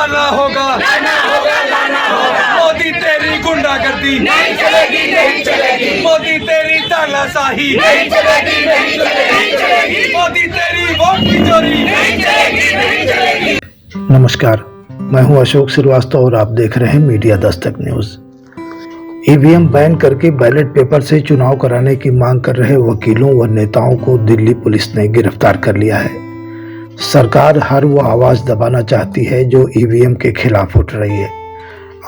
लाना होगा, मोदी तेरी गुंडागर्दी नहीं चलेगी, नहीं चलेगी, मोदी तेरी तानाशाही नहीं चलेगी, नहीं चलेगी, मोदी तेरी वोट की चोरी नहीं चलेगी, नहीं चलेगी। नमस्कार, मैं हूं अशोक श्रीवास्तव और आप देख रहे हैं media Dastak news. EVM ban करके बैलेट पेपर से चुनाव कराने की मांग कर रहे वकीलों व नेताओं को दिल्ली पुलिस ने गिरफ्तार कर लिया है। सरकार हर वो आवाज दबाना चाहती है जो ईवीएम के खिलाफ उठ रही है।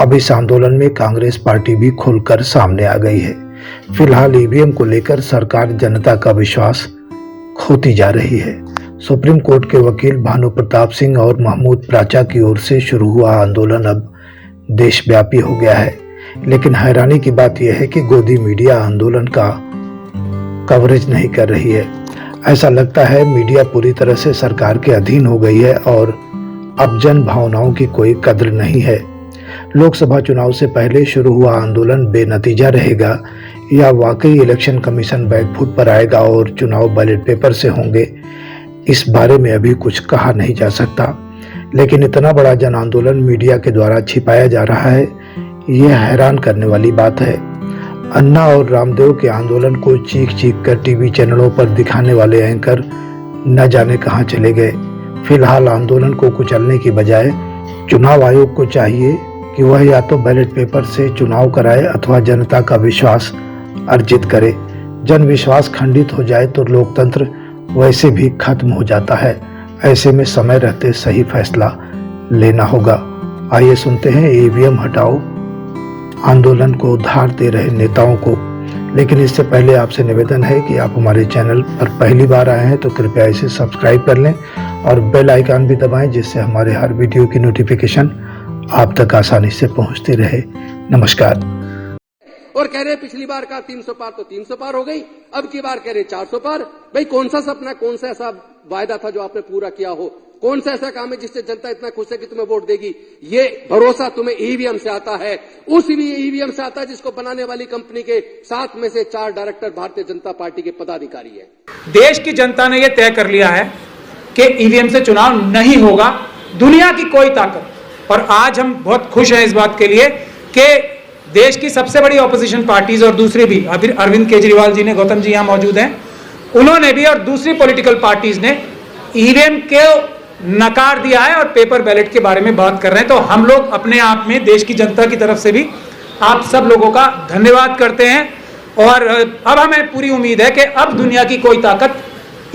अब इस आंदोलन में कांग्रेस पार्टी भी खुलकर सामने आ गई है। फिलहाल ईवीएम को लेकर सरकार जनता का विश्वास खोती जा रही है। सुप्रीम कोर्ट के वकील भानु प्रताप सिंह और महमूद प्राचा की ओर से शुरू हुआ आंदोलन अब देशव्यापी हो गया है। लेकिन हैरानी की बात यह है कि गोदी मीडिया आंदोलन का कवरेज नहीं कर रही है। ऐसा लगता है मीडिया पूरी तरह से सरकार के अधीन हो गई है और अब जन भावनाओं की कोई कद्र नहीं है। लोकसभा चुनाव से पहले शुरू हुआ आंदोलन बेनतीजा रहेगा या वाकई इलेक्शन कमीशन बैकफुट पर आएगा और चुनाव बैलेट पेपर से होंगे, इस बारे में अभी कुछ कहा नहीं जा सकता। लेकिन इतना बड़ा जन आंदोलन मीडिया के द्वारा छिपाया जा रहा है, यह हैरान करने वाली बात है। अन्ना और रामदेव के आंदोलन को चीख चीख कर टीवी चैनलों पर दिखाने वाले एंकर न जाने कहां चले गए। फिलहाल आंदोलन को कुचलने की बजाय चुनाव आयोग को चाहिए कि वह या तो बैलेट पेपर से चुनाव कराए अथवा जनता का विश्वास अर्जित करे। जन विश्वास खंडित हो जाए तो लोकतंत्र वैसे भी खत्म हो जाता है। ऐसे में समय रहते सही फैसला लेना होगा। आइए सुनते हैं ईवीएम हटाओ आंदोलन को उधार दे रहे नेताओं को। लेकिन इससे पहले आपसे निवेदन है कि आप हमारे चैनल पर पहली बार आए हैं तो कृपया इसे सब्सक्राइब कर लें और बेल आइकन भी दबाएं, जिससे हमारे हर वीडियो की नोटिफिकेशन आप तक आसानी से पहुंचती रहे। नमस्कार। और कह रहे पिछली बार का 300 पार तो 300 पार हो गई, अब की बार कह रहे 400 पार। भाई कौन सा सपना, कौन सा ऐसा वायदा था जो आपने पूरा किया हो? कौन सा ऐसा काम है जिससे जनता इतना खुश है कि तुम्हें वोट देगी? ये भरोसा तुम्हें ईवीएम से आता है, उस ईवीएम से आता है जिसको बनाने वाली कंपनी के 7 में से 4 डायरेक्टर भारतीय जनता पार्टी के पदाधिकारी है। देश की जनता ने यह तय कर लिया है कि ईवीएम से चुनाव नहीं होगा, दुनिया की कोई ताकत। और आज हम बहुत खुश हैं इस बात के लिए कि देश की सबसे बड़ी ऑपोजिशन पार्टीज और दूसरी भी, अभी अरविंद केजरीवाल जी ने, गौतम जी यहां मौजूद हैं, उन्होंने भी और दूसरी पॉलिटिकल पार्टीज ने ईवीएम के नकार दिया है और पेपर बैलेट के बारे में बात कर रहे हैं। तो हम लोग अपने आप में देश की जनता की तरफ से भी आप सब लोगों का धन्यवाद करते हैं। और अब हमें पूरी उम्मीद है कि अब दुनिया की कोई ताकत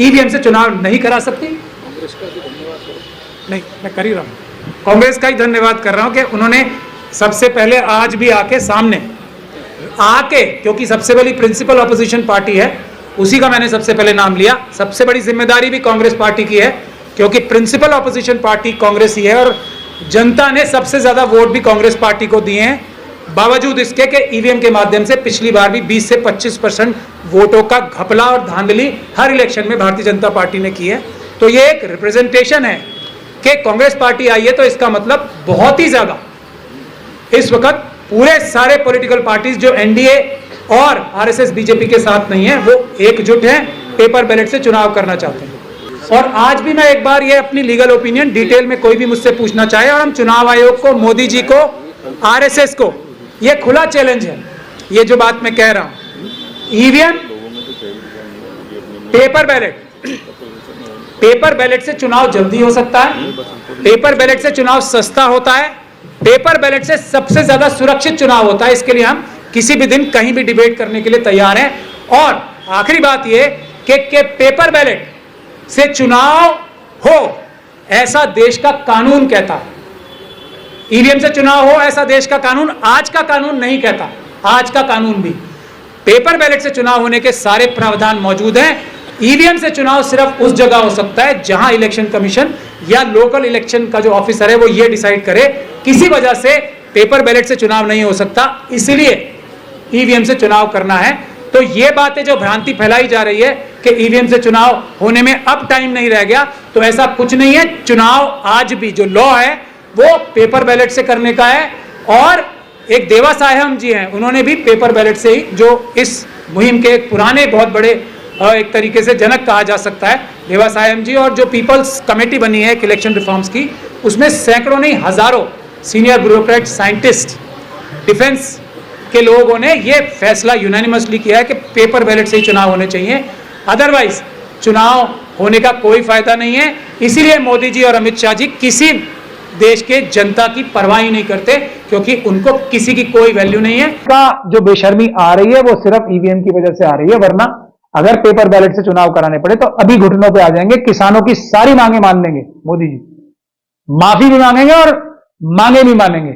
ईवीएम से चुनाव नहीं करा सकती। कांग्रेस का भी धन्यवाद करो। नहीं, मैं कर ही रहा हूं, कांग्रेस का ही धन्यवाद कर रहा हूं कि उन्होंने सबसे पहले आज भी आके सामने आके, क्योंकि सबसे बड़ी प्रिंसिपल ऑपोजिशन पार्टी है, उसी का मैंने सबसे पहले नाम लिया। सबसे बड़ी जिम्मेदारी भी कांग्रेस पार्टी की है क्योंकि प्रिंसिपल ऑपोजिशन पार्टी कांग्रेस ही है और जनता ने सबसे ज्यादा वोट भी कांग्रेस पार्टी को दिए हैं, बावजूद इसके कि ईवीएम के माध्यम से पिछली बार भी 20 से 25% वोटों का घपला और धांधली हर इलेक्शन में भारतीय जनता पार्टी ने की है। तो ये एक रिप्रेजेंटेशन है कि कांग्रेस पार्टी आई है, तो इसका मतलब बहुत ही ज्यादा इस वक्त पूरे सारे पॉलिटिकल पार्टीज जो एनडीए और आरएसएस बीजेपी के साथ नहीं है, वो एकजुट हैं, पेपर बैलेट से चुनाव करना चाहते हैं। और आज भी मैं एक बार ये अपनी लीगल ओपिनियन डिटेल में कोई भी मुझसे पूछना चाहे, और हम चुनाव आयोग को, मोदी जी को, आरएसएस को ये खुला चैलेंज है, ये जो बात मैं कह रहा हूं। ईवीएम, पेपर बैलेट से चुनाव जल्दी हो सकता है, पेपर बैलेट से चुनाव सस्ता होता है, पेपर बैलेट से सबसे ज्यादा सुरक्षित चुनाव होता है। इसके लिए हम किसी भी दिन कहीं भी डिबेट करने के लिए तैयार हैं। और आखिरी बात यह कि पेपर बैलेट से चुनाव हो ऐसा देश का कानून कहता है, ईवीएम से चुनाव हो ऐसा देश का कानून, आज का कानून नहीं कहता। आज का कानून भी पेपर बैलेट से चुनाव होने के सारे प्रावधान मौजूद हैं। ईवीएम से चुनाव सिर्फ उस जगह हो सकता है जहां इलेक्शन कमीशन या लोकल इलेक्शन का जो ऑफिसर है वो ये डिसाइड करे किसी वजह से पेपर बैलेट से चुनाव नहीं हो सकता, इसलिए ईवीएम से चुनाव करना है। तो ये बातें जो भ्रांति फैलाई जा रही है कि ईवीएम से चुनाव होने में अब टाइम नहीं रह गया, तो ऐसा कुछ नहीं है। चुनाव आज भी जो लॉ है वो पेपर बैलेट से करने का है। और एक देवा साहेब जी हैं, उन्होंने भी पेपर बैलेट से ही, जो इस मुहिम के एक पुराने बहुत बड़े एक तरीके से जनक कहा जा सकता है, देवा साहेब जी, और जो पीपल्स कमेटी बनी है इलेक्शन रिफॉर्म्स की, उसमें सैकड़ों नहीं हजारों सीनियर ब्यूरोक्रेट, साइंटिस्ट, डिफेंस के लोगों ने ये फैसला यूनानिमसली किया है कि पेपर बैलेट से ही चुनाव होने चाहिए, अदरवाइज चुनाव होने का कोई फायदा नहीं है। इसीलिए मोदी जी और अमित शाह जी किसी देश के जनता की परवाह ही नहीं करते, क्योंकि उनको किसी की कोई वैल्यू नहीं है। का जो बेशर्मी आ रही है वो सिर्फ ईवीएम की वजह से आ रही है, वरना अगर पेपर बैलेट से चुनाव कराने पड़े तो अभी घुटनों पे आ जाएंगे, किसानों की सारी मांगे मान लेंगे मोदी जी, माफी भी मांगेंगे और मांगे भी मानेंगे।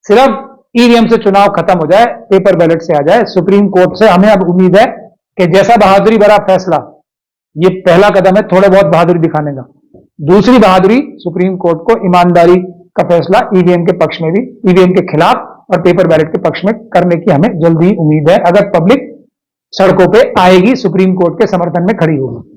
सिर्फ ईवीएम से चुनाव खत्म हो जाए, पेपर बैलेट से आ जाए। सुप्रीम कोर्ट से हमें अब उम्मीद है कि जैसा बहादुरी भरा फैसला, ये पहला कदम है थोड़े बहुत बहादुरी दिखाने का, दूसरी बहादुरी सुप्रीम कोर्ट को ईमानदारी का फैसला ईवीएम के पक्ष में भी, ईवीएम के खिलाफ और पेपर बैलेट के पक्ष में करने की हमें जल्दी उम्मीद है, अगर पब्लिक सड़कों पे आएगी, सुप्रीम कोर्ट के समर्थन में खड़ी होगी।